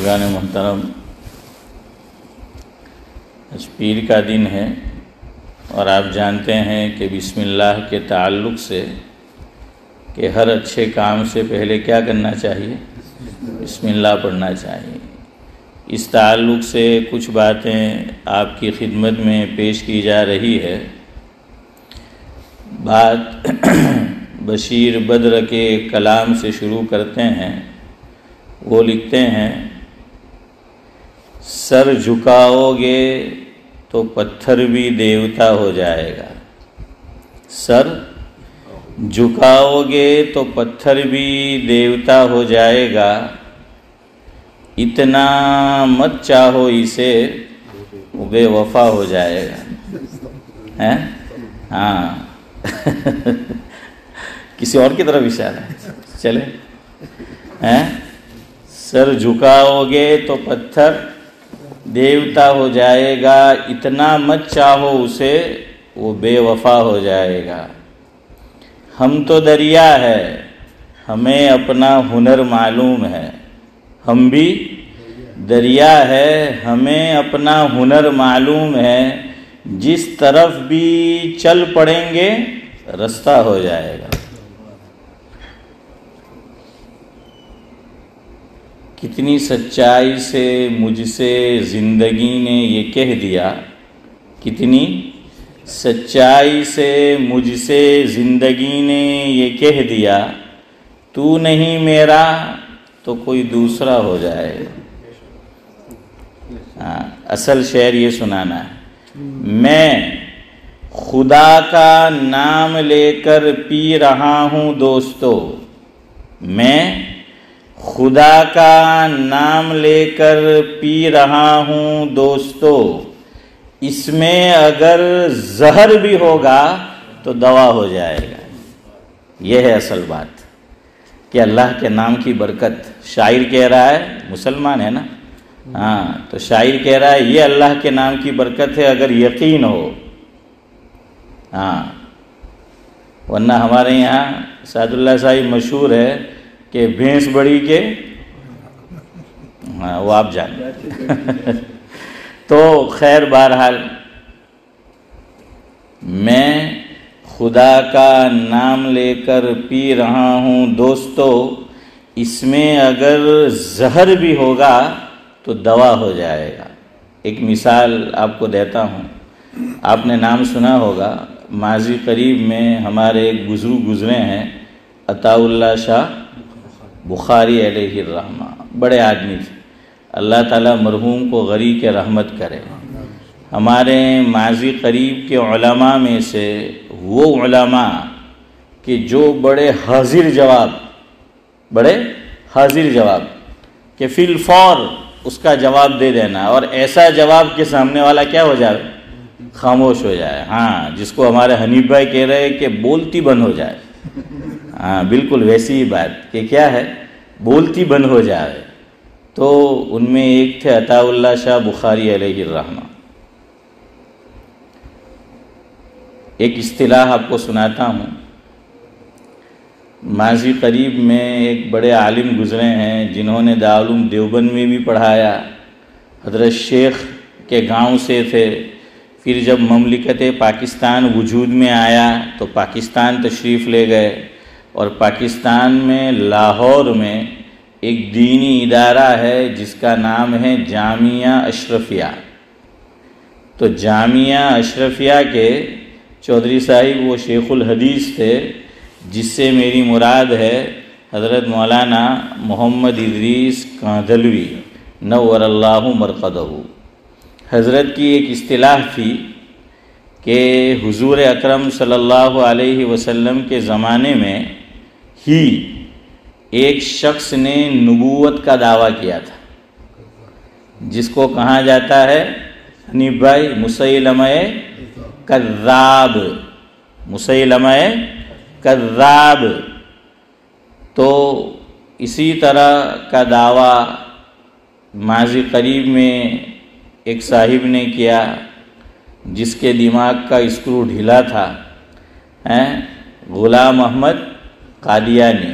بزرگان محترم، آج پیر کا دن ہے اور آپ جانتے ہیں کہ بسم اللہ کے تعلق سے کہ ہر اچھے کام سے پہلے کیا کرنا چاہیے؟ بسم اللہ پڑھنا چاہیے۔ اس تعلق سے کچھ باتیں آپ کی خدمت میں پیش کی جا رہی ہے۔ بات بشیر بدر کے کلام سے شروع کرتے ہیں۔ وہ لکھتے ہیں، سر جھکاؤ گے تو پتھر بھی دیوتا ہو جائے گا، سر جھکاؤ گے تو پتھر بھی دیوتا ہو جائے گا، اتنا مت چاہو اسے وہ بے وفا ہو جائے گا۔ ہاں کسی اور کی طرف اشارہ ہے، چلے۔ سر جھکاؤ گے تو پتھر دیوتا ہو جائے گا، اتنا مت چاہو اسے وہ بے وفا ہو جائے گا۔ ہم تو دریا ہے، ہمیں اپنا ہنر معلوم ہے، ہم بھی دریا ہے، ہمیں اپنا ہنر معلوم ہے، جس طرف بھی چل پڑیں گے رستہ ہو جائے گا۔ کتنی سچائی سے مجھ سے زندگی نے یہ کہہ دیا، کتنی سچائی سے مجھ سے زندگی نے یہ کہہ دیا، تو نہیں میرا تو کوئی دوسرا ہو جائے۔ اصل شعر یہ سنانا ہے، میں خدا کا نام لے کر پی رہا ہوں دوستو، میں خدا کا نام لے کر پی رہا ہوں دوستو، اس میں اگر زہر بھی ہوگا تو دوا ہو جائے گا۔ یہ ہے اصل بات کہ اللہ کے نام کی برکت۔ شاعر کہہ رہا ہے، مسلمان ہے نا، تو شاعر کہہ رہا ہے یہ اللہ کے نام کی برکت ہے اگر یقین ہو۔ ورنہ ہمارے یہاں سعد اللہ صاحب مشہور ہے کہ بھینس بڑی کے وہ آپ جانیں۔ تو خیر بہرحال، میں خدا کا نام لے کر پی رہا ہوں دوستو، اس میں اگر زہر بھی ہوگا تو دوا ہو جائے گا۔ ایک مثال آپ کو دیتا ہوں، آپ نے نام سنا ہوگا، ماضی قریب میں ہمارے ایک بزرگ گزرے ہیں، عطا اللہ شاہ بخاری علیہ الرحمہ، بڑے آدمی تھے، اللہ تعالیٰ مرحوم کو غری کے رحمت کرے۔ ہمارے ماضی قریب کے علماء میں سے وہ علماء کہ جو بڑے حاضر جواب کہ فی الفور اس کا جواب دے دینا، اور ایسا جواب کہ سامنے والا کیا ہو جائے، خاموش ہو جائے۔ جس کو ہمارے حنیف بھائی کہہ رہے کہ بولتی بند ہو جائے۔ بالکل ویسی ہی بات کہ کیا ہے، بولتی بند ہو جائے۔ تو ان میں ایک تھے عطا اللہ شاہ بخاری علیہ الرحمہ۔ ایک اصطلاح آپ کو سناتا ہوں، ماضی قریب میں ایک بڑے عالم گزرے ہیں جنہوں نے دارالعلوم دیوبند میں بھی پڑھایا، حضرت شیخ کے گاؤں سے تھے، پھر جب مملکت پاکستان وجود میں آیا تو پاکستان تشریف لے گئے، اور پاکستان میں لاہور میں ایک دینی ادارہ ہے جس کا نام ہے جامعہ اشرفیہ۔ تو جامعہ اشرفیہ کے چودھری صاحب وہ شیخ الحدیث تھے، جس سے میری مراد ہے حضرت مولانا محمد ادریس کاندھلوی نور اللہ مرقدہ۔ حضرت کی ایک اصطلاح تھی کہ حضور اکرم صلی اللہ علیہ وسلم کے زمانے میں ہی ایک شخص نے نبوت کا دعویٰ کیا تھا، جس کو کہا جاتا ہے حنیف بھائی مسیلمہ کذاب، مسیلمہ کذاب۔ تو اسی طرح کا دعویٰ ماضی قریب میں ایک صاحب نے کیا جس کے دماغ کا اسکرو ڈھیلا تھا، غلام احمد قادیانی۔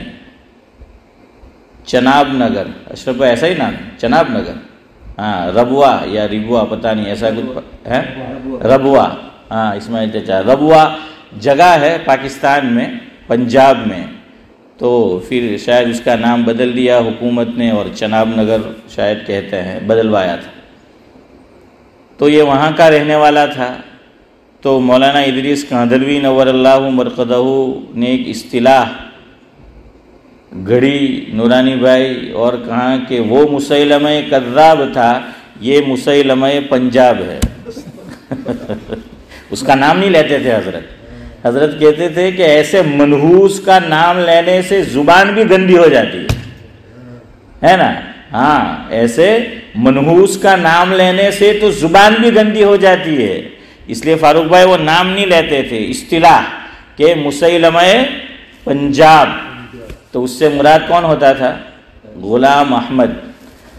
چناب نگر، اشرف بھائی ایسا ہی نام ہے چناب نگر؟ ہاں، ربوا یا ربوا پتہ نہیں، ایسا کچھ ہے، ربوا، ہاں اسماعیل چچا، ربوا جگہ ہے پاکستان میں، پنجاب میں، تو پھر شاید اس کا نام بدل دیا حکومت نے اور چناب نگر شاید کہتے ہیں، بدلوایا تھا۔ تو یہ وہاں کا رہنے والا تھا۔ تو مولانا ادریس کاندھلوی نور اللہ مرقدہ نے ایک اصطلاح گھڑی نورانی بھائی اور کہا کہ وہ مسیلمہ کذاب تھا، یہ مسیلمہ پنجاب ہے۔ اس کا نام نہیں لیتے تھے حضرت کہتے تھے کہ ایسے منحوس کا نام لینے سے زبان بھی گندی ہو جاتی ہے نا، ہاں ایسے منحوس کا نام لینے سے تو زبان بھی گندی ہو جاتی ہے، اس لیے فاروق بھائی وہ نام نہیں لیتے تھے، اصطلاح کہ مسیلمہ پنجاب، تو اس سے مراد کون ہوتا تھا؟ غلام احمد۔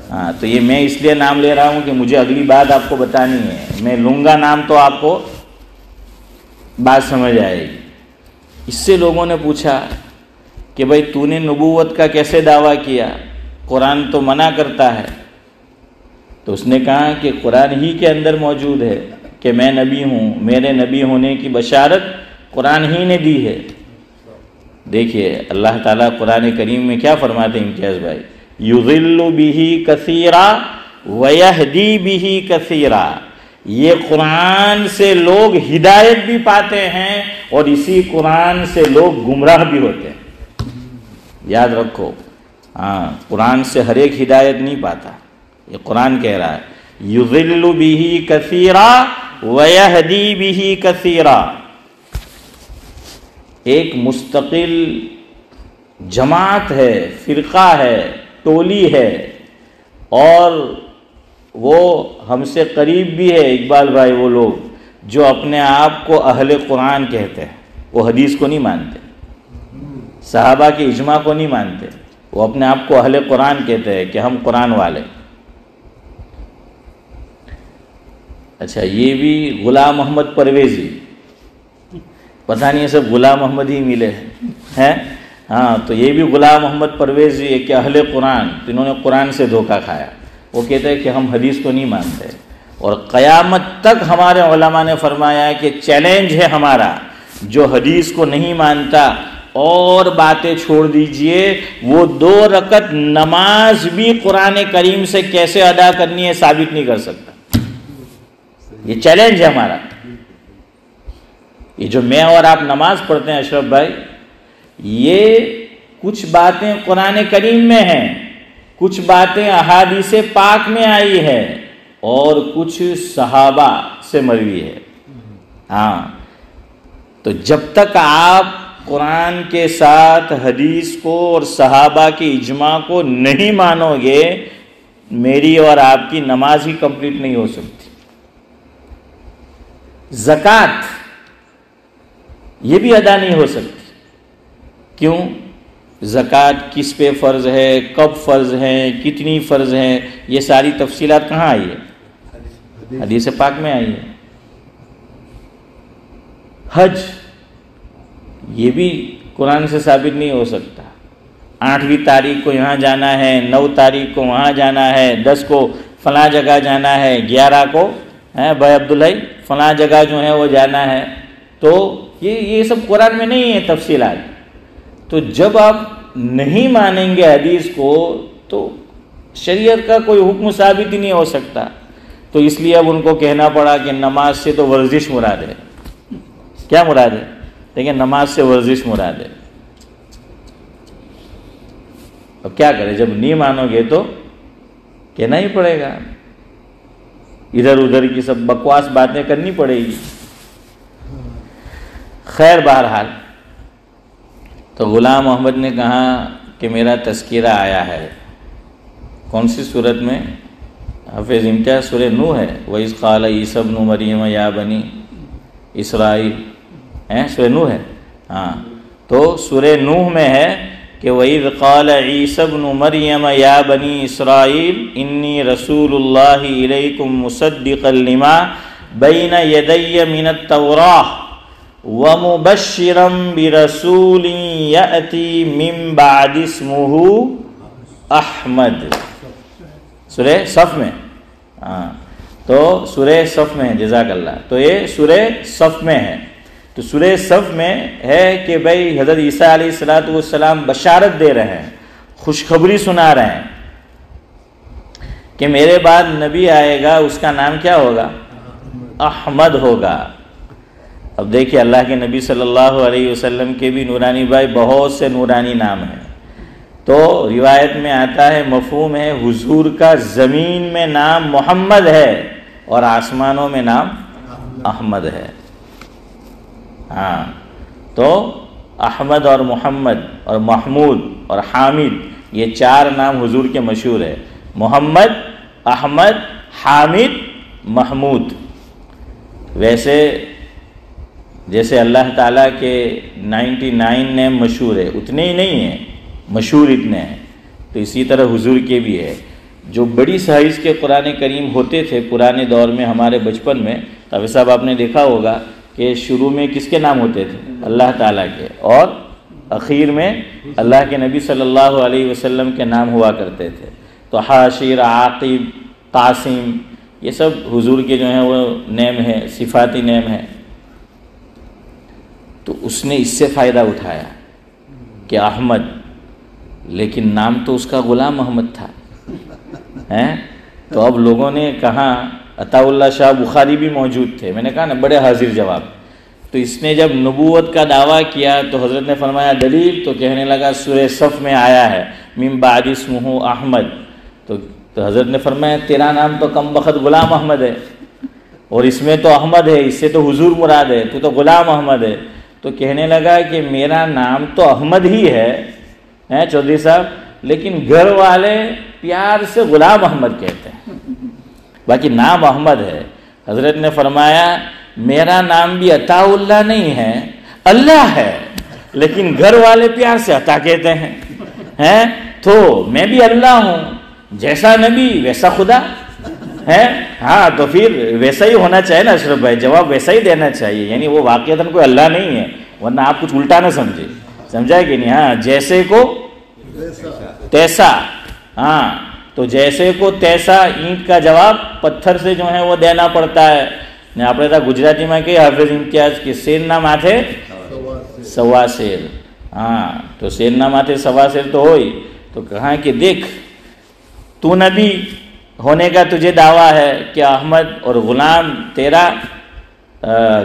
ہاں تو یہ میں اس لیے نام لے رہا ہوں کہ مجھے اگلی بات آپ کو بتانی ہے، میں لوں گا نام تو آپ کو بات سمجھ آئے گی۔ اس سے لوگوں نے پوچھا کہ بھائی تو نے نبوت کا کیسے دعویٰ کیا، قرآن تو منع کرتا ہے۔ تو اس نے کہا کہ قرآن ہی کے اندر موجود ہے کہ میں نبی ہوں، میرے نبی ہونے کی بشارت قرآن ہی نے دی ہے۔ دیکھیے اللہ تعالیٰ قرآن کریم میں کیا فرماتے ہیں امتیاز بھائی، یضل بہ کثیرا ویہدی بہ کثیرا، یہ قرآن سے لوگ ہدایت بھی پاتے ہیں اور اسی قرآن سے لوگ گمراہ بھی ہوتے ہیں۔ یاد رکھو، ہاں قرآن سے ہر ایک ہدایت نہیں پاتا، یہ قرآن کہہ رہا ہے یضل بہ کثیرا ویہدی بہ کثیرا۔ ایک مستقل جماعت ہے، فرقہ ہے، ٹولی ہے، اور وہ ہم سے قریب بھی ہے اقبال بھائی، وہ لوگ جو اپنے آپ کو اہل قرآن کہتے ہیں، وہ حدیث کو نہیں مانتے، صحابہ کے اجماع کو نہیں مانتے، وہ اپنے آپ کو اہل قرآن کہتے ہیں کہ ہم قرآن والے۔ اچھا یہ بھی غلام محمد پرویزی، پتہ نہیں سب غلام محمد ہی ملے ہیں، ہاں تو یہ بھی غلام محمد پرویزی ہے کہ اہل قرآن، تو انہوں نے قرآن سے دھوکہ کھایا۔ وہ کہتے ہیں کہ ہم حدیث کو نہیں مانتے، اور قیامت تک ہمارے علماء نے فرمایا کہ چیلنج ہے ہمارا، جو حدیث کو نہیں مانتا اور باتیں چھوڑ دیجئے، وہ 2 رکعت نماز بھی قرآن کریم سے کیسے ادا کرنی ہے ثابت نہیں کر سکتا۔ یہ چیلنج ہے ہمارا۔ یہ جو میں اور آپ نماز پڑھتے ہیں اشرف بھائی، یہ کچھ باتیں قرآن کریم میں ہیں، کچھ باتیں احادیث پاک میں آئی ہے، اور کچھ صحابہ سے مروی ہے۔ ہاں تو جب تک آپ قرآن کے ساتھ حدیث کو اور صحابہ کی اجماع کو نہیں مانو گے، میری اور آپ کی نماز ہی کمپلیٹ نہیں ہو سکتی۔ زکوٰۃ یہ بھی ادا نہیں ہو سکتی، کیوں؟ زکوٰۃ کس پہ فرض ہے، کب فرض ہے، کتنی فرض ہے، یہ ساری تفصیلات کہاں آئی ہے؟ حدیث پاک میں آئی ہے۔ حج یہ بھی قرآن سے ثابت نہیں ہو سکتا، 8ویں تاریخ کو یہاں جانا ہے، 9 تاریخ کو وہاں جانا ہے، 10 کو فلاں جگہ جانا ہے، 11 کو بھائی عبداللہ فلاں جگہ جو ہے وہ جانا ہے، تو یہ سب قرآن میں نہیں ہے تفصیلات۔ تو جب آپ نہیں مانیں گے حدیث کو تو شریعت کا کوئی حکم ثابت ہی نہیں ہو سکتا۔ تو اس لیے اب ان کو کہنا پڑا کہ نماز سے تو ورزش مراد ہے۔ کیا مراد ہے؟ دیکھیں نماز سے ورزش مراد ہے۔ اب کیا کریں، جب نہیں مانو گے تو کہنا ہی پڑے گا، ادھر ادھر کی سب بکواس باتیں کرنی پڑے گی۔ خیر بہرحال تو غلام محمد نے کہا کہ میرا تذکرہ آیا ہے، کون سی صورت میں؟ حافظ امتیاز سورہ نوح ہے، وَإِذْ قَالَ عِیسیٰ ابْنُ مَرْیَمَ یَا بَنِی اسرائیل، سورہ نوح ہے، ہاں تو سورہ نوح میں ہے کہ وَإِذْ قَالَ عِیسیٰ ابْنُ مَرْیَمَ یَا بَنِی اسرائیل اِنِّی رَسُولُ اللَّہِ إِلَیْکُم مُصَدِّقًا لِمَا بَیْنَ یَدَیَّ مِنَ التَّوْرَاةِ وَمُبَشِّرًا بِرَسُولٍ یَأْتِی مِن بَعْدِی اسْمُهُ احمد، سورہ صف میں، ہاں تو سورہ صف میں ہے، جزاک اللہ، تو یہ سورہ صف میں ہے۔ تو سورہ صف میں ہے کہ بھائی حضرت عیسیٰ علیہ السلام بشارت دے رہے ہیں، خوشخبری سنا رہے ہیں کہ میرے بعد نبی آئے گا، اس کا نام کیا ہوگا؟ احمد ہوگا۔ اب دیکھیے اللہ کے نبی صلی اللہ علیہ وسلم کے بھی نورانی بھائی بہت سے نورانی نام ہیں، تو روایت میں آتا ہے، مفہوم ہے، حضور کا زمین میں نام محمد ہے اور آسمانوں میں نام احمد ہے۔ ہاں تو احمد اور محمد اور محمود اور حامد، یہ چار نام حضور کے مشہور ہے، محمد، احمد، حامد، محمود۔ ویسے جیسے اللہ تعالیٰ کے 99 نیم مشہور ہے، اتنے ہی نہیں ہیں، مشہور اتنے ہیں، تو اسی طرح حضور کے بھی ہے۔ جو بڑی سائز کے قرآن کریم ہوتے تھے پرانے دور میں، ہمارے بچپن میں، تو صاحب آپ نے دیکھا ہوگا کہ شروع میں کس کے نام ہوتے تھے؟ اللہ تعالیٰ کے، اور اخیر میں اللہ کے نبی صلی اللہ علیہ وسلم کے نام ہوا کرتے تھے۔ تو حاشر، عاقب، قاسم، یہ سب حضور کے جو ہیں وہ نیم ہے، صفاتی نیم ہے۔ تو اس نے اس سے فائدہ اٹھایا کہ احمد، لیکن نام تو اس کا غلام محمد تھا، تو اب لوگوں نے کہا، عطا اللہ شاہ بخاری بھی موجود تھے، میں نے کہا نا بڑے حاضر جواب، تو اس نے جب نبوت کا دعویٰ کیا تو حضرت نے فرمایا دلیل، تو کہنے لگا سورہ صف میں آیا ہے من بعد اسمہ احمد، تو حضرت نے فرمایا تیرا نام تو کم بخت غلام احمد ہے، اور اس میں تو احمد ہے، اس سے تو حضور مراد ہے، تو غلام احمد ہے۔ تو کہنے لگا کہ میرا نام تو احمد ہی ہے چودھری صاحب، لیکن گھر والے پیار سے غلام احمد کہتے ہیں، باقی نام احمد ہے۔ حضرت نے فرمایا میرا نام بھی عطا اللہ نہیں ہے، اللہ ہے، لیکن گھر والے پیار سے عطا کہتے ہیں، تو میں بھی اللہ ہوں، جیسا نبی ویسا خدا ہے۔ ہاں تو پھر ویسا ہی ہونا چاہیے نا اشرف بھائی، جواب ویسا ہی دینا چاہیے، یعنی وہ واقعتاً کوئی اللہ نہیں ہے، ورنہ آپ کچھ الٹا نہ سمجھے، سمجھا کہ نہیں؟ ہاں جیسے کو تیسا، ہاں تو جیسے کو تیسا، اینٹ کا جواب پتھر سے جو ہے وہ دینا پڑتا ہے۔ આપણે તો ગુજરાતીમાં કે હાફિઝ ઇમ્તિયાઝ કે શેરના માથે સવા શેર, ہاں تو શેરના માથે સવા શેર تو ہوئی، تو کہا کہ دیکھ تو نبی ہونے کا تجھے دعویٰ ہے کہ احمد اور غلام تیرا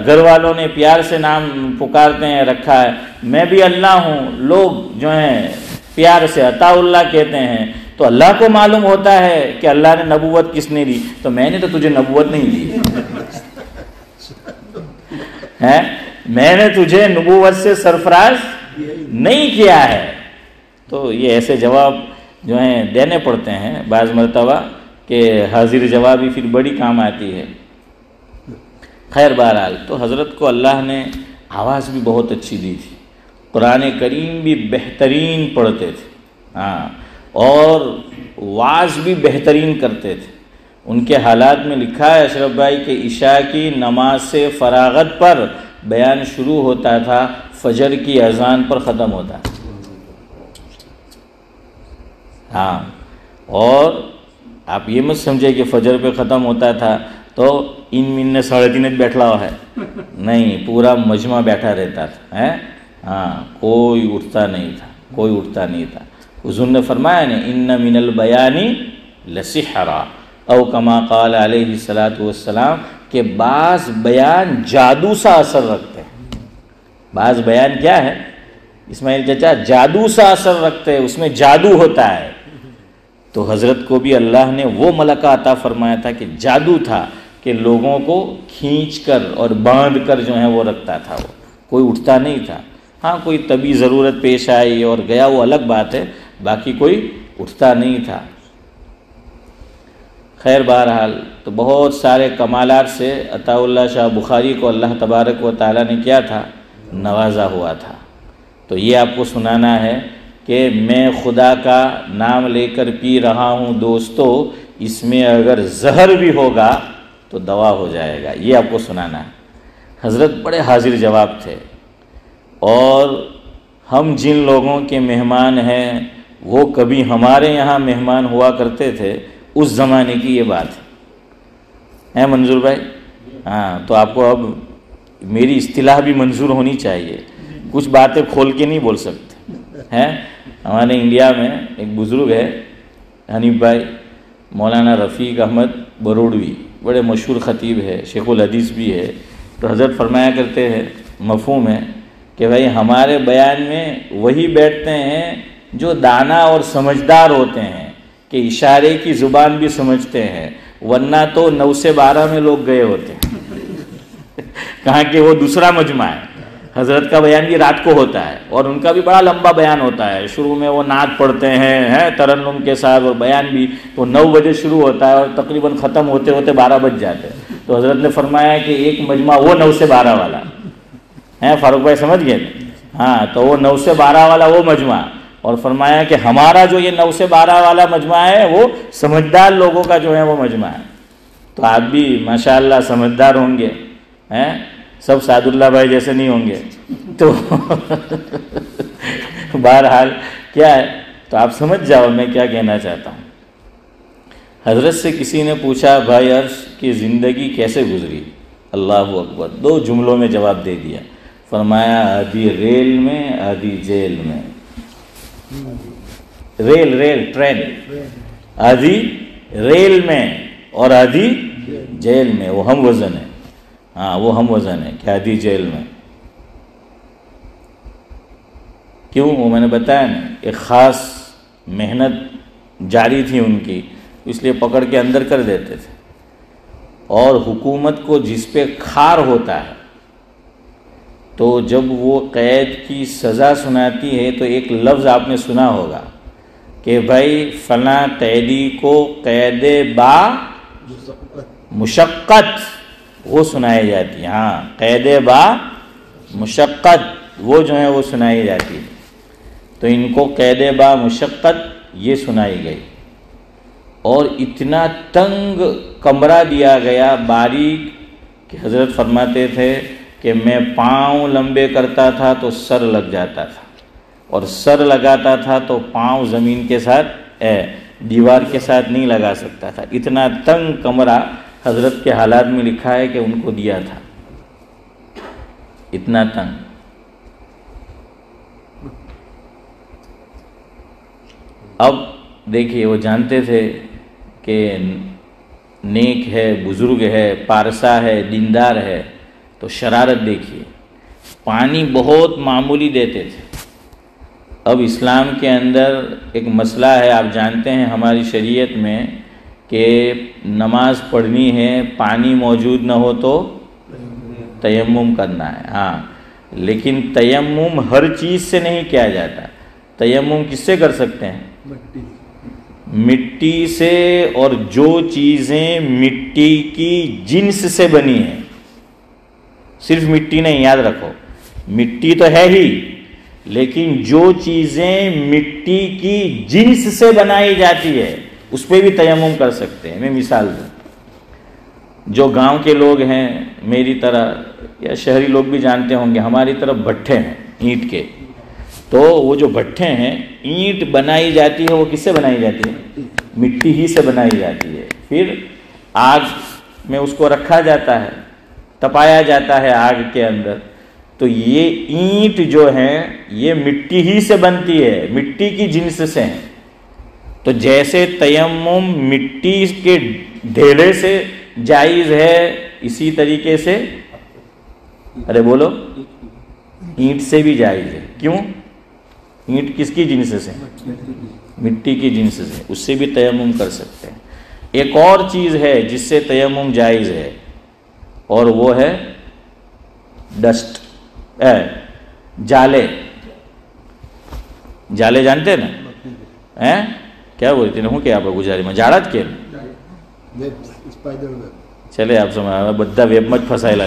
گھر والوں نے پیار سے نام پکارتے ہیں رکھا ہے، میں بھی اللہ ہوں، لوگ جو ہیں پیار سے عطا اللہ کہتے ہیں، تو اللہ کو معلوم ہوتا ہے کہ اللہ نے نبوت کس نے دی، تو میں نے تو تجھے نبوت نہیں دی، میں نے تجھے نبوت سے سرفراز نہیں کیا ہے۔ تو یہ ایسے جواب جو ہیں دینے پڑتے ہیں بعض مرتبہ کہ حاضر جوابی پھر بڑی کام آتی ہے۔ خیر بہرحال تو حضرت کو اللہ نے آواز بھی بہت اچھی دی تھی، قرآن کریم بھی بہترین پڑھتے تھے، ہاں اور واعظ بھی بہترین کرتے تھے۔ ان کے حالات میں لکھا ہے اشرف بھائی کہ عشاء کی نماز سے فراغت پر بیان شروع ہوتا تھا، فجر کی اذان پر ختم ہوتا تھا، ہاں اور آپ یہ مت سمجھے کہ فجر پہ ختم ہوتا تھا تو ان من نے 3:30 بیٹھا ہوا ہے، نہیں، پورا مجمع بیٹھا رہتا تھا، ہاں کوئی اٹھتا نہیں تھا، کوئی اٹھتا نہیں تھا۔ حضور نے فرمایا نا ان من البیان لسحرا، او کما قال علیہ الصلاۃ والسلام، کہ بعض بیان جادو سا اثر رکھتے ہیں۔ بعض بیان کیا ہے اسماعیل چچا؟ جادو سا اثر رکھتے ہیں، اس میں جادو ہوتا ہے۔ تو حضرت کو بھی اللہ نے وہ ملکہ عطا فرمایا تھا کہ جادو تھا کہ لوگوں کو کھینچ کر اور باندھ کر جو ہے وہ رکھتا تھا، وہ کوئی اٹھتا نہیں تھا۔ ہاں کوئی طبی ضرورت پیش آئی اور گیا وہ الگ بات ہے، باقی کوئی اٹھتا نہیں تھا۔ خیر بہرحال تو بہت سارے کمالات سے عطا اللہ شاہ بخاری کو اللہ تبارک و تعالیٰ نے کیا تھا؟ نوازا ہوا تھا۔ تو یہ آپ کو سنانا ہے کہ میں خدا کا نام لے کر پی رہا ہوں دوستو، اس میں اگر زہر بھی ہوگا تو دوا ہو جائے گا، یہ آپ کو سنانا ہے۔ حضرت بڑے حاضر جواب تھے، اور ہم جن لوگوں کے مہمان ہیں وہ کبھی ہمارے یہاں مہمان ہوا کرتے تھے، اس زمانے کی یہ بات ہے منظور بھائی؟ ہاں، تو آپ کو اب میری اصطلاح بھی منظور ہونی چاہیے، کچھ باتیں کھول کے نہیں بول سکتے ہیں۔ ہمارے انڈیا میں ایک بزرگ ہے حنیف بھائی، مولانا رفیق احمد بروڑوی، بڑے مشہور خطیب ہے، شیخ الحدیث بھی ہے۔ تو حضرت فرمایا کرتے ہیں، مفہوم ہے کہ بھائی ہمارے بیان میں وہی بیٹھتے ہیں جو دانا اور سمجھدار ہوتے ہیں، کہ اشارے کی زبان بھی سمجھتے ہیں، ورنہ تو 9 سے 12 میں لوگ گئے ہوتے ہیں کہاں کہ وہ دوسرا مجمع ہے۔ حضرت کا بیان بھی رات کو ہوتا ہے، اور ان کا بھی بڑا لمبا بیان ہوتا ہے، شروع میں وہ نعت پڑھتے ہیں ترنم کے ساتھ، اور بیان بھی تو 9 بجے شروع ہوتا ہے اور تقریباً ختم ہوتے ہوتے 12 بج جاتے ہیں۔ تو حضرت نے فرمایا کہ ایک مجمع وہ 9 سے 12 والا ہے، فاروق بھائی سمجھ گئے؟ ہاں، تو وہ 9 سے 12 والا وہ مجمع، اور فرمایا کہ ہمارا جو یہ 9 سے 12 والا مجمع ہے وہ سمجھدار لوگوں کا جو ہے وہ مجمع ہے۔ تو آپ بھی ماشاءاللہ سمجھدار ہوں گے، ہیں سب سعد اللہ بھائی جیسے نہیں ہوں گے، تو بہرحال کیا ہے، تو آپ سمجھ جاؤ میں کیا کہنا چاہتا ہوں۔ حضرت سے کسی نے پوچھا بھائی عرش کی زندگی کیسے گزری؟ اللہ اکبر، 2 جملوں میں جواب دے دیا، فرمایا آدھی ریل میں آدھی جیل میں۔ ریل ٹرین، آدھی ریل میں اور آدھی جیل میں، وہ ہم وزن ہے، ہاں وہ ہم وزن ہے کہ آدھی جیل میں۔ کیوں؟ وہ میں نے بتایا نا، ایک خاص محنت جاری تھی ان کی، اس لیے پکڑ کے اندر کر دیتے تھے، اور حکومت کو جس پہ کھار ہوتا ہے تو جب وہ قید کی سزا سناتی ہے تو ایک لفظ آپ نے سنا ہوگا کہ بھائی فلاں قیدی کو قید با مشقت وہ سنائی جاتی ہے، ہاں قید با مشقت وہ جو ہے وہ سنائی جاتی ہے۔ تو ان کو قید با مشقت یہ سنائی گئی، اور اتنا تنگ کمرہ دیا گیا باریک کہ حضرت فرماتے تھے کہ میں پاؤں لمبے کرتا تھا تو سر لگ جاتا تھا، اور سر لگاتا تھا تو پاؤں زمین کے ساتھ دیوار کے ساتھ نہیں لگا سکتا تھا۔ اتنا تنگ کمرہ حضرت کے حالات میں لکھا ہے کہ ان کو دیا تھا، اتنا تنگ۔ اب دیکھیے، وہ جانتے تھے کہ نیک ہے، بزرگ ہے، پارسا ہے، دیندار ہے، تو شرارت دیکھیے، پانی بہت معمولی دیتے تھے۔ اب اسلام کے اندر ایک مسئلہ ہے، آپ جانتے ہیں ہماری شریعت میں کہ نماز پڑھنی ہے، پانی موجود نہ ہو تو تیمم کرنا ہے، ہاں، لیکن تیمم ہر چیز سے نہیں کیا جاتا۔ تیمم کس سے کر سکتے ہیں؟ مٹی سے، اور جو چیزیں مٹی کی جنس سے بنی ہیں، صرف مٹی نہیں، یاد رکھو مٹی تو ہے ہی، لیکن جو چیزیں مٹی کی جنس سے بنائی جاتی ہے اس پہ بھی تیمم کر سکتے ہیں۔ میں مثال دوں، جو گاؤں کے لوگ ہیں میری طرح، یا شہری لوگ بھی جانتے ہوں گے، ہماری طرف بھٹھے ہیں اینٹ کے، تو وہ جو بھٹھے ہیں، اینٹ بنائی جاتی ہے وہ کس سے بنائی جاتی ہے؟ مٹی ہی سے بنائی جاتی ہے، پھر آگ میں اس کو رکھا جاتا ہے، تپایا جاتا ہے آگ کے اندر، تو یہ اینٹ جو ہے یہ مٹی ہی سے بنتی ہے، مٹی کی جنس سے ہیں۔ تو جیسے تیمم مٹی کے ڈھیلے سے جائز ہے، اسی طریقے سے ارے بولو اینٹ سے بھی جائز ہے۔ کیوں؟ اینٹ کس کی جنس سے؟ مٹی کی جنس سے، اس سے بھی تیمم کر سکتے ہیں۔ ایک اور چیز ہے جس سے تیمم جائز ہے، اور وہ ہے ڈسٹ، جالے۔ جالے جانتے ہیں نا؟ کیا بولتے ہیں کیا آپ گزاری میں جاڑت کے چلے آپ سمجھ بدھا ویب مت پھسائلا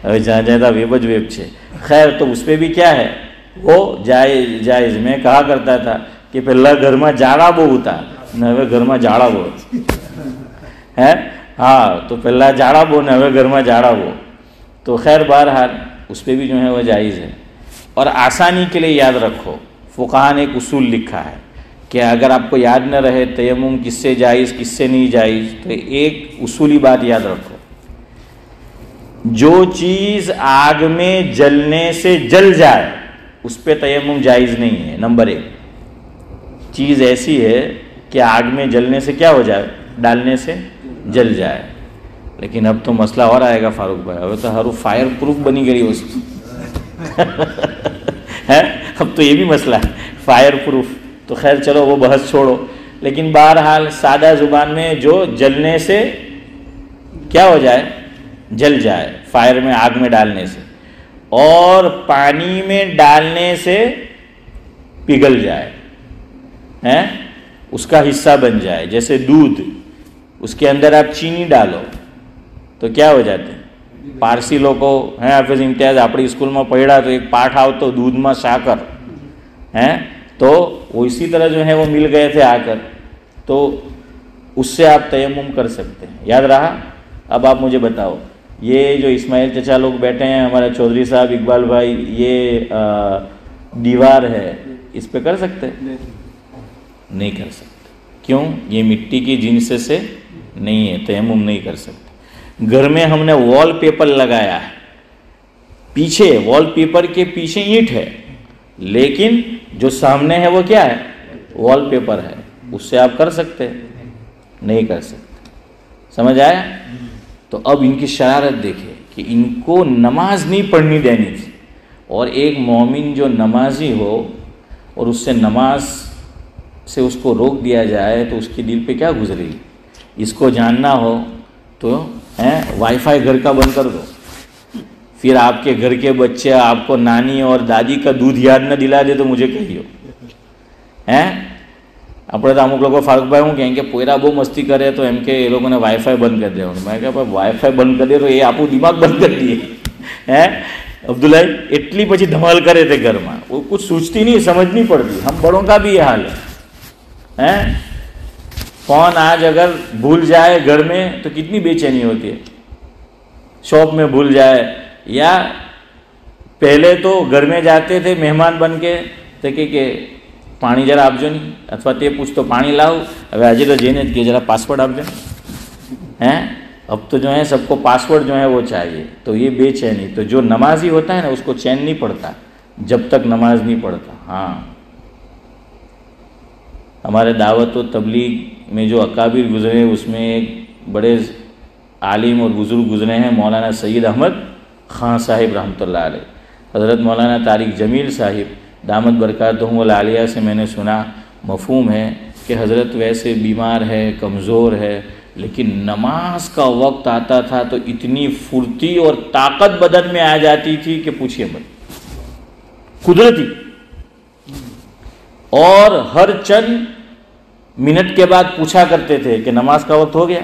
ابھی جہاں جہاں ویب જ ویب છે۔ خیر، تو اس پہ بھی کیا ہے وہ جائز۔ میں کہا کرتا تھا کہ پہلا گھر میں جاڑا بہو ہوتا نے હવે ઘરમાં જાડા બહુ ہے، ہاں، تو پہلا جاڑا بہو نے હવે ઘરમાં જાડા બહુ۔ تو خیر بہرحال اس پہ بھی جو ہے وہ جائز ہے۔ اور آسانی کے لیے یاد رکھو، فقہا نے ایک اصول لکھا ہے کہ اگر آپ کو یاد نہ رہے تیمم کس سے جائز کس سے نہیں جائز، تو ایک اصولی بات یاد رکھو، جو چیز آگ میں جلنے سے جل جائے اس پہ تیمم جائز نہیں ہے۔ نمبر 1، چیز ایسی ہے کہ آگ میں جلنے سے کیا ہو جائے، ڈالنے سے جل جائے۔ لیکن اب تو مسئلہ اور آئے گا فاروق بھائی، اب تو ہر فائر پروف بنی گئی وستو اب تو یہ بھی مسئلہ ہے فائر پروف، تو خیر چلو وہ بحث چھوڑو، لیکن بہرحال سادہ زبان میں جو جلنے سے کیا ہو جائے، جل جائے فائر میں، آگ میں ڈالنے سے، اور پانی میں ڈالنے سے پگھل جائے، اس کا حصہ بن جائے۔ جیسے دودھ، اس کے اندر آپ چینی ڈالو تو کیا ہو جاتے ہیں، پارسی لوگوں حافظ امتیاز اپنے اسکول میں پڑھا تو ایک پاٹھ آؤ تو دودھ میں شاکر، تو وہ اسی طرح جو ہے وہ مل گئے تھے آ کر، تو اس سے آپ تیمم کر سکتے ہیں۔ یاد رہا؟ اب آپ مجھے بتاؤ، یہ جو اسماعیل چچا لوگ بیٹھے ہیں، ہمارے چودھری صاحب، اقبال بھائی، یہ دیوار ہے، اس پہ کر سکتے؟ نہیں کر سکتے۔ کیوں؟ یہ مٹی کی جنس سے نہیں ہے، تیمم نہیں کر سکتے۔ گھر میں ہم نے وال پیپر لگایا ہے، پیچھے وال پیپر کے پیچھے اینٹ ہے، لیکن جو سامنے ہے وہ کیا ہے، وال پیپر ہے، اس سے آپ کر سکتے؟ نہیں کر سکتے۔ سمجھ آیا؟ تو اب ان کی شرارت دیکھیں کہ ان کو نماز نہیں پڑھنی دینی تھی، اور ایک مومن جو نمازی ہو اور اس سے نماز سے اس کو روک دیا جائے تو اس کے دل پہ کیا گزرے گی۔ اس کو جاننا ہو تو وائی فائی گھر کا بند کر دو، پھر آپ کے گھر کے بچے آپ کو نانی اور دادی کا دودھ یاد نہ دلا دے تو مجھے کہیو۔ اپنے تو امک لوگوں فاروق بھائی ہوں کہیں کہ پوئرا بہت مستی کرے تو ایم کے یہ لوگوں نے وائی فائی بند کر دیا۔ میں کہا وائی فائی بند کر دیا تو یہ آپ دماغ بند کر دیے عبداللہ، ایٹلی پچھی دھمال کرے تھے گھر میں، وہ کچھ سوچتی نہیں، سمجھ نہیں پڑتی۔ ہم بڑوں کا بھی یہ حال ہے، فون آج اگر بھول جائے گھر میں تو کتنی بے چینی ہوتی ہے، شاپ میں بھول جائے، یا پہلے تو گھر میں جاتے تھے مہمان بن کے تو کہ پانی ذرا آپ جو نہیں، اتوا تے پوچھ تو پانی لاؤ، اب آج تو جینے کہ ذرا پاسورڈ آپ جو اب تو جو ہے سب کو پاسورڈ جو ہے وہ چاہیے، تو یہ بے چینی۔ تو جو نمازی ہوتا ہے نا اس کو چین نہیں پڑتا جب تک نماز نہیں پڑھتا۔ ہاں، ہمارے دعوت و تبلیغ میں جو اکابر گزرے اس میں ایک بڑے عالم اور بزرگ گزرے ہیں، مولانا سید احمد خان صاحب رحمۃ اللہ علیہ۔ حضرت مولانا طارق جمیل صاحب دامت برکاتہم العالیہ سے میں نے سنا، مفہوم ہے کہ حضرت ویسے بیمار ہے، کمزور ہے، لیکن نماز کا وقت آتا تھا تو اتنی پھرتی اور طاقت بدن میں آ جاتی تھی کہ پوچھئے مت، قدرتی، اور ہر چند منٹ کے بعد پوچھا کرتے تھے کہ نماز کا وقت ہو گیا،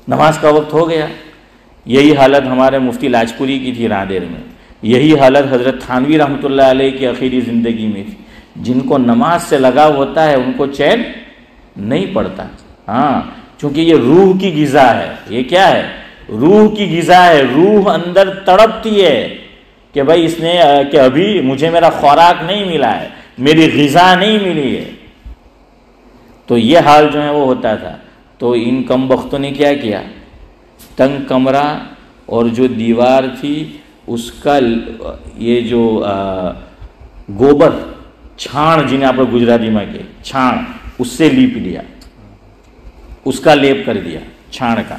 نماز کا وقت ہو گیا۔ یہی حالت ہمارے مفتی لاجپوری کی تھی نادر میں، یہی حالت حضرت تھانوی رحمۃ اللہ علیہ کی آخری زندگی میں تھی۔ جن کو نماز سے لگاؤ ہوتا ہے ان کو چین نہیں پڑتا، ہاں، چونکہ یہ روح کی غذا ہے۔ یہ کیا ہے؟ روح کی غذا ہے۔ روح اندر تڑپتی ہے کہ بھائی اس نے کہ ابھی مجھے میرا خوراک نہیں ملا ہے، میری غذا نہیں ملی ہے، تو یہ حال جو ہے وہ ہوتا تھا۔ تو ان کم بختوں نے کیا کیا، تنگ کمرہ اور جو دیوار تھی اس کا یہ جو گوبر چھان، جنہیں آپ گجراتی میں کہ چھان، اس سے لیپ لیا، اس کا لیپ کر دیا چھان کا۔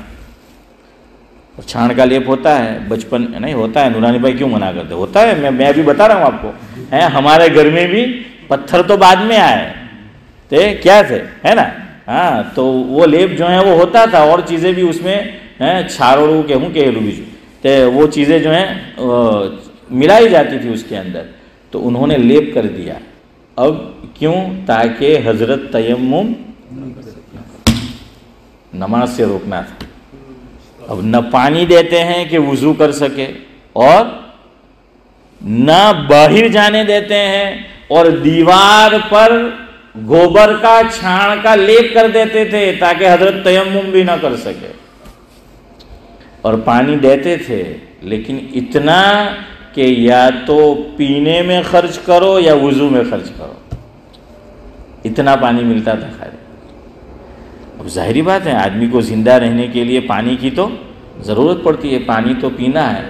چھان کا لیپ ہوتا ہے، بچپن نہیں ہوتا ہے، نورانی بھائی کیوں منع کرتے؟ ہوتا ہے، میں ابھی بتا رہا ہوں آپ کو، ہمارے گھر میں بھی پتھر تو بعد میں آئے تھے، کیا تھے، ہے نا، ہاں، تو وہ لیپ جو ہیں وہ ہوتا تھا، اور چیزیں بھی اس میں چھاڑو کہ ہوں کہ تو وہ چیزیں جو ہیں ملائی جاتی تھی اس کے اندر، تو انہوں نے لیپ کر دیا۔ اب کیوں؟ تاکہ حضرت تیمم نماز سے روکنا تھا۔ اب نہ پانی دیتے ہیں کہ وضو کر سکے، اور نہ باہر جانے دیتے ہیں، اور دیوار پر گوبر کا چھان کا لیپ کر دیتے تھے تاکہ حضرت تیمم بھی نہ کر سکے، اور پانی دیتے تھے لیکن اتنا کہ یا تو پینے میں خرچ کرو یا وضو میں خرچ کرو۔ اتنا پانی ملتا تھا. خیر اب ظاہری بات ہے آدمی کو زندہ رہنے کے لیے پانی کی تو ضرورت پڑتی ہے، پانی تو پینا ہے.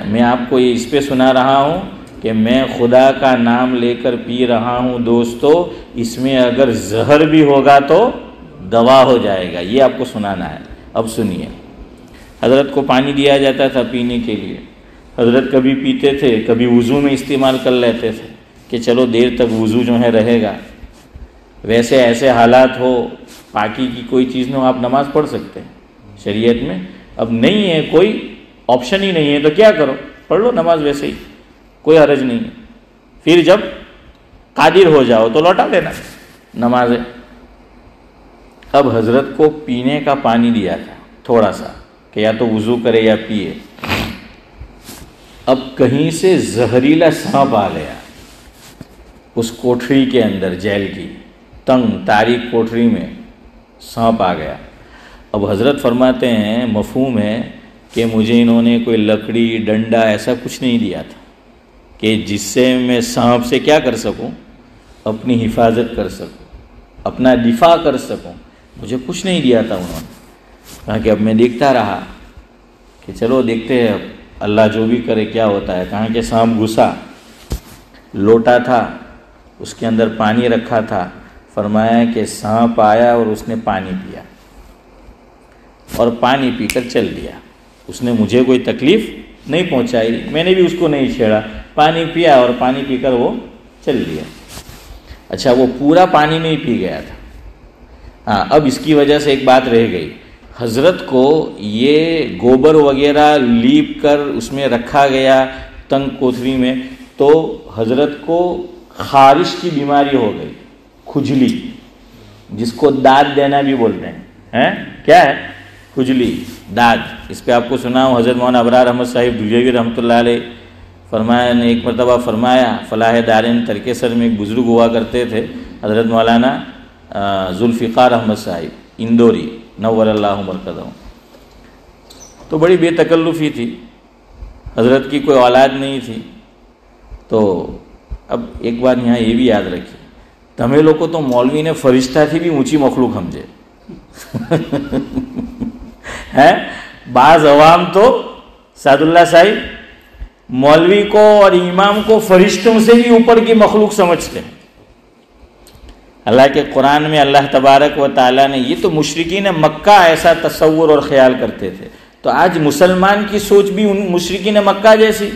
میں آپ کو یہ اس پہ سنا رہا ہوں کہ میں خدا کا نام لے کر پی رہا ہوں دوستو، اس میں اگر زہر بھی ہوگا تو دوا ہو جائے گا، یہ آپ کو سنانا ہے. اب سنیے، حضرت کو پانی دیا جاتا تھا پینے کے لیے. حضرت کبھی پیتے تھے، کبھی وضو میں استعمال کر لیتے تھے کہ چلو دیر تک وضو جو ہے رہے گا. ویسے ایسے حالات ہو پاکی کی کوئی چیز نہ ہو، آپ نماز پڑھ سکتے ہیں شریعت میں. اب نہیں ہے، کوئی آپشن ہی نہیں ہے تو کیا کرو، پڑھ لو نماز ویسے ہی، کوئی حرج نہیں ہے. پھر جب قادر ہو جاؤ تو لوٹا لینا نماز. اب حضرت کو پینے کا پانی دیا تھا تھوڑا سا کہ یا تو وضو کرے یا پیے. اب کہیں سے زہریلا سانپ آ گیا اس کوٹھری کے اندر، جیل کی تنگ تاریک کوٹھری میں سانپ آ گیا. اب حضرت فرماتے ہیں مفہوم ہے کہ مجھے انہوں نے کوئی لکڑی ڈنڈا ایسا کچھ نہیں دیا تھا کہ جس سے میں سانپ سے کیا کر سکوں، اپنی حفاظت کر سکوں، اپنا دفاع کر سکوں. مجھے کچھ نہیں دیا تھا انہوں نے. کہا کہ اب میں دیکھتا رہا کہ چلو دیکھتے ہیں اب اللہ جو بھی کرے کیا ہوتا ہے. کہاں کہ سانپ گھسا، لوٹا تھا اس کے اندر پانی رکھا تھا. فرمایا کہ سانپ آیا اور اس نے پانی پیا اور پانی پی کر چل دیا. اس نے مجھے کوئی تکلیف نہیں پہنچائی، میں نے بھی اس کو نہیں چھیڑا، پانی پیا اور پانی پی کر وہ چل دیا. اچھا وہ پورا پانی نہیں پی گیا تھا. ہاں اب اس کی وجہ سے ایک بات رہ گئی، حضرت کو یہ گوبر وغیرہ لیپ کر اس میں رکھا گیا تنگ کوٹھری میں، تو حضرت کو خارش کی بیماری ہو گئی، کھجلی، جس کو داد دینا بھی بولتے ہیں. کیا ہے؟ کھجلی، داد. اس پہ آپ کو سنا ہوں حضرت مولانا ابرار احمد صاحب دھولیوی رحمۃ اللہ علیہ فرمایا نے ایک مرتبہ فرمایا، فلاح دارین ترکیسر میں ایک بزرگ ہوا کرتے تھے حضرت مولانا ذوالفقار احمد صاحب اندوری نور اللہ مرکزہ. تو بڑی بے تکلفی تھی، حضرت کی کوئی اولاد نہیں تھی. تو اب ایک بات یہاں یہ بھی یاد رکھیے، تمہیں لوگ کو تو مولوی نے فرشتہ تھی بھی اونچی مخلوق سمجھے ہے. بعض عوام تو سعد اللہ صاحب مولوی کو اور امام کو فرشتوں سے بھی اوپر کی مخلوق سمجھتے ہیں. اللہ کے قرآن میں اللہ تبارک و تعالیٰ نے، یہ تو مشرکین مکہ ایسا تصور اور خیال کرتے تھے، تو آج مسلمان کی سوچ بھی ان مشرکین مکہ جیسی.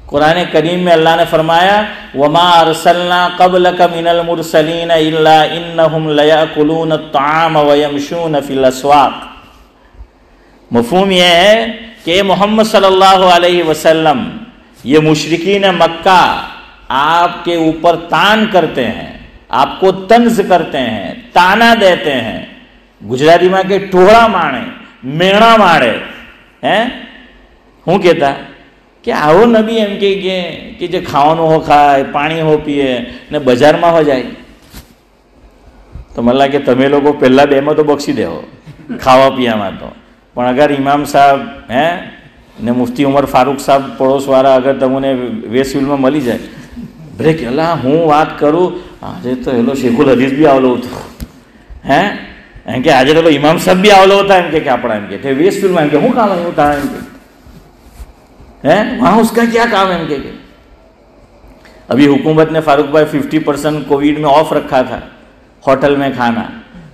قرآن کریم میں اللہ نے فرمایا وَمَا أَرْسَلْنَا قَبْلَكَ مِنَ الْمُرْسَلِينَ إِلَّا إِنَّهُمْ لَيَأْكُلُونَ الطَّعَامَ وَيَمْشُونَ فِي الْأَسْوَاقِ. مفہوم یہ ہے کہ محمد صلی اللہ علیہ وسلم، یہ مشرکین مکہ آپ کے اوپر تان کرتے ہیں، آپ کو طنز کرتے ہیں، تانا دیتے ہیں. گجراتی میں کہ ٹوڑا مانے، میڑا ماڑے ہیں. ہوں کہتا کہ આવો નબી એમ કે જે ખાવાનું હો ખાય, પાણી હો પીએ ને બજારમાં હો જાય. તો મલ્લા કે તમે લોકો પહેલા બેમાં તો બક્ષી દેવો ખાવા પીવામાં તો, પણ અગર ઇમામ સાહેબ ને મુફ્તી ઉમર ફારૂક સાહેબ પડોશવાળા અગર તમને વેસ્ટફિલ્ડમાં મળી જાય, બ્રેક અલા હું વાત કરું આજે તો એલો શેખુલ હદીસ બી આવલો હતો એમ કે આજે તો ઇમામ સાહેબ બી આવલો હતા એમ કે આપણા એમ કે વેસ્ટફિલ્ડમાં એમ કે શું કામ એવું થાય એમ કે وہاں اس کا کیا کام ہے ان کے. ابھی حکومت نے فاروق بھائی 50% کووڈ میں آف رکھا تھا ہوٹل میں کھانا.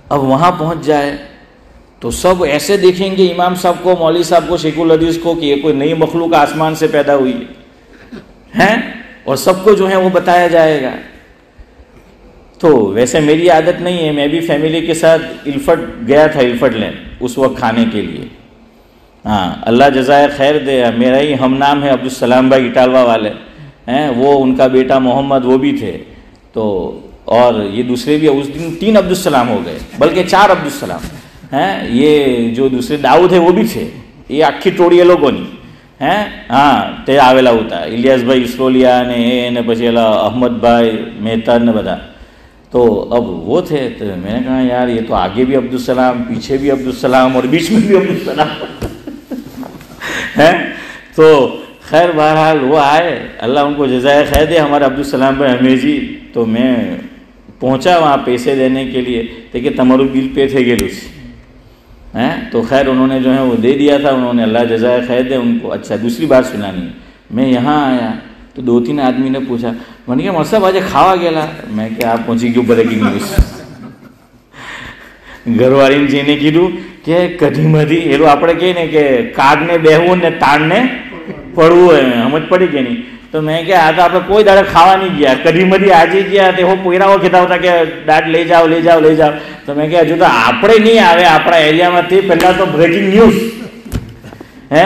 اب وہاں پہنچ جائے تو سب ایسے دیکھیں گے امام صاحب کو، مولوی صاحب کو، شیخ الحدیث کو کہ یہ کوئی نئی مخلوق آسمان سے پیدا ہوئی ہے اور سب کو جو ہے وہ بتایا جائے گا. تو ویسے میری عادت نہیں ہے، میں بھی فیملی کے ساتھ الفٹ گیا تھا، الفٹ لین اس وقت کھانے کے لیے. ہاں اللہ جزائے خیر دے، میرا ہی ہم نام ہے عبدالسلام بھائی اٹالوا والے ہیں، وہ ان کا بیٹا محمد وہ بھی تھے. تو اور یہ دوسرے بھی اس دن 3 عبدالسلام ہو گئے، بلکہ 4 عبدالسلام ہیں. یہ جو دوسرے داؤد ہے وہ بھی تھے. یہ આખી ટોળી એ લોકોની હા તે આવેલા હતા. ઇલિયાસભાઈ ઇસરોલિયા ને પછી એલા અહમદભાઈ મહેતા ને બધા. تو اب وہ تھے. تو میں نے کہا یار یہ تو آگے بھی عبدالسلام، پیچھے بھی عبدالسلام اور بیچ میں بھی عبدالسلام تو خیر بہرحال وہ آئے، اللہ ان کو جزائے خیر دے، ہمارے عبدالسلام بھائی ہمیجی. تو میں پہنچا وہاں پیسے دینے کے لیے تو کہ تمہارو بل پے تھے گے ہیں. تو خیر انہوں نے جو ہے وہ دے دیا تھا. انہوں نے اللہ جزائے خیر دے ان کو. اچھا دوسری بات سنانی ہے. میں یہاں آیا تو 2-3 آدمی نے پوچھا میں نے کہا مول صاحب آج کھاوا گیا. میں کہ آپ پہنچی کیوں بریکنگ نیوز گھر واળી જઈને કીધું કે કઢી મધી એલું આપણે કહીએ ને કે કાગને બેહવું ને તાડને પડવું હોય સમજ પડી કે નહીં. તો મેં કે આ તો આપણે કોઈ દાડે ખાવા નહીં ગયા કઢી મધી આજે ગયા તે પોયરાઓ કહેતા હતા કે દાટ લઈ જાઓ લઈ જાઓ લઈ જાઓ. તો મેં કે હજુ તો આપણે નહીં આવે આપણા એરિયામાંથી પહેલાં તો બ્રેકિંગ ન્યૂઝ હે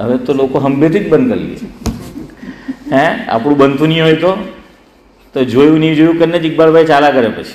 હવે તો લોકો હંભેથી જ બંધ કરી લે હે. આપણું બનતું નહીં હોય તો જોયું નહીં જોયું કરીને જ ઇકબાલભાઈ ચાલા કરે. પછી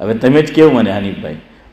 હવે તમે જ કેવું મને હનીફભાઈ,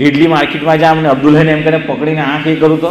રીડલી માર્કેટમાં જા અમને અબ્દુલ્લાને એમ કરીને પકડીને આંખ એ કરું તો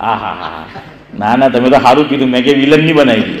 હા હા હા ના ના તમે તો સારું કીધું, મેં કે વિલન નહીં બનાવી દે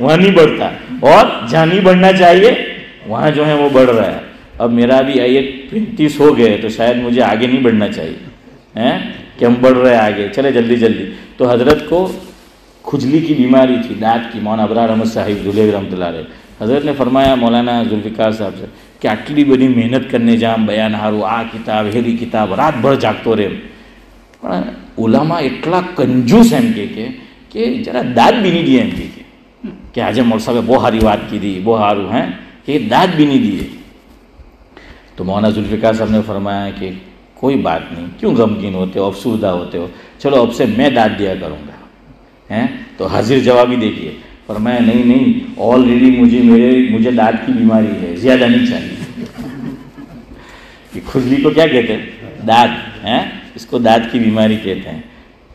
وہاں نہیں بڑھتا، اور جہاں نہیں بڑھنا چاہیے وہاں جو ہے وہ بڑھ رہا ہے۔ اب میرا بھی 35 ہو گئے تو شاید مجھے آگے نہیں بڑھنا چاہیے کہ ہم بڑھ رہے ہیں آگے، چلے جلدی جلدی۔ تو حضرت کو کھجلی کی بیماری تھی، دانت کی، مولانا ابرار احمد صاحب دھولے رحمۃ اللہ علیہ۔ حضرت نے فرمایا مولانا ذوالفقار صاحب سے کہ آٹلی بڑی محنت کرنے جام بیان ہارو آ کتاب ہیری کتاب رات بھر جاگتو رہے، علماء એટલા કંજૂસ એમ કે જરા દાદ બી નહીં દીએ એમ કે આજે મોલ સાહેબે બહુ સારી વાત કીધી, બહુ સારું ہیں کہ દાદ بھی نہیں دیے۔ تو مولانا ذوالفقار صاحب نے فرمایا کہ کوئی بات نہیں، کیوں غمگین ہوتے ہو، افسردہ ہوتے ہو، چلو اب سے میں داد دیا کروں گا۔ تو حاضر جوابی دیکھیے، فرمایا نہیں آلریڈی مجھے داد کی بیماری ہے، زیادہ نہیں چاہیے۔ کہ کھجلی کو کیا کہتے ہیں؟ داد، اس کو داد کی بیماری کہتے ہیں۔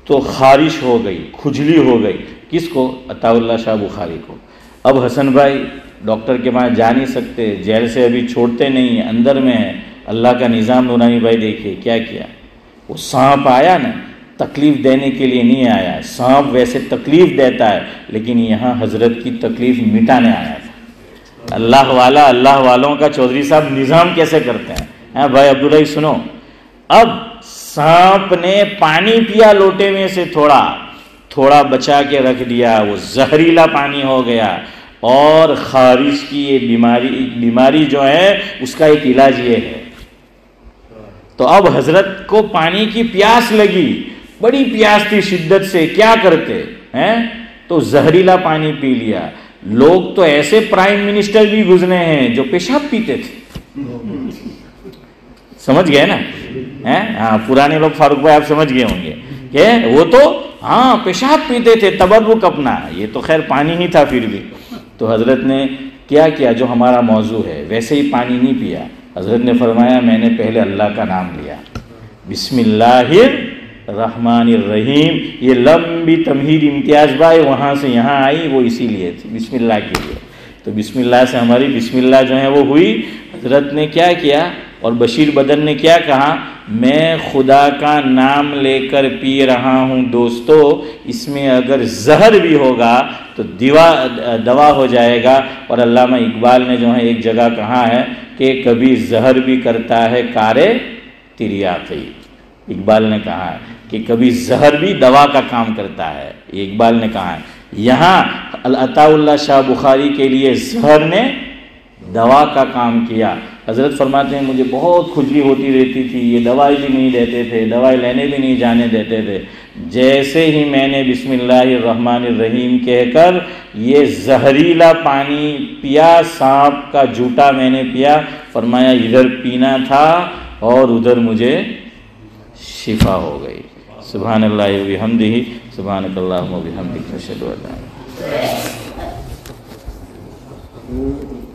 تو خارش ہو گئی، کھجلی ہو گئی، کس کو؟ عطا اللہ شاہ بخاری کو۔ اب حسن بھائی ڈاکٹر کے پاس جا نہیں سکتے، جیل سے ابھی چھوڑتے نہیں، اندر میں ہے۔ اللہ کا نظام نورانی بھائی دیکھیے کیا کیا، وہ سانپ آیا نا، تکلیف دینے کے لیے نہیں آیا، سانپ ویسے تکلیف دیتا ہے لیکن یہاں حضرت کی تکلیف مٹانے آیا تھا۔ اللہ والوں کا چودھری صاحب نظام کیسے کرتے ہیں بھائی عبداللہ سنو۔ اب سانپ نے پانی پیا لوٹے میں سے تھوڑا بچا کے رکھ دیا، وہ زہریلا پانی ہو گیا، اور خارش کی یہ بیماری جو ہے اس کا ایک علاج یہ ہے۔ تو اب حضرت کو پانی کی پیاس لگی، بڑی پیاس تھی شدت سے، کیا کرتے ہیں؟ تو زہریلا پانی پی لیا۔ لوگ تو ایسے پرائم منسٹر بھی گزرے ہیں جو پیشاب پیتے تھے، سمجھ گئے نا؟ ہاں پرانے لوگ فاروق بھائی آپ سمجھ گئے ہوں گے کہ وہ تو پیشاب پیتے تھے، تبرک اپنا، یہ تو خیر پانی ہی تھا پھر بھی۔ تو حضرت نے کیا جو ہمارا موضوع ہے ویسے ہی پانی نہیں پیا۔ حضرت نے فرمایا میں نے پہلے اللہ کا نام لیا، بسم اللہ الرحمن الرحیم۔ یہ لمبی تمہید امتیاز بھائی وہاں سے یہاں آئی، وہ اسی لیے تھی، بسم اللہ کے لیے۔ تو بسم اللہ سے ہماری بسم اللہ جو ہے وہ ہوئی۔ حضرت نے کیا کیا، اور بشیر بدن نے کیا کہا، میں خدا کا نام لے کر پی رہا ہوں دوستو، اس میں اگر زہر بھی ہوگا تو دوا ہو جائے گا۔ اور علامہ اقبال نے جو ہے ایک جگہ کہا ہے کہ کبھی زہر بھی کرتا ہے کارے تریاقی۔ اقبال نے کہا ہے کہ کبھی زہر بھی دوا کا کام کرتا ہے، یہ اقبال نے کہا ہے۔ یہاں عطا اللہ شاہ بخاری کے لیے زہر نے دوا کا کام کیا۔ حضرت فرماتے ہیں مجھے بہت کھجلی ہوتی رہتی تھی، یہ دوائی بھی نہیں دیتے تھے، دوائی لینے بھی نہیں جانے دیتے تھے۔ جیسے ہی میں نے بسم اللہ الرحمن الرحیم کہہ کر یہ زہریلا پانی پیا، سانپ کا جھوٹا میں نے پیا، فرمایا ادھر پینا تھا اور ادھر مجھے شفا ہو گئی۔ سبحان اللہ و بحمدہ، سبحانک اللہم و بحمدک، اشہد ان لا الہ الا انت۔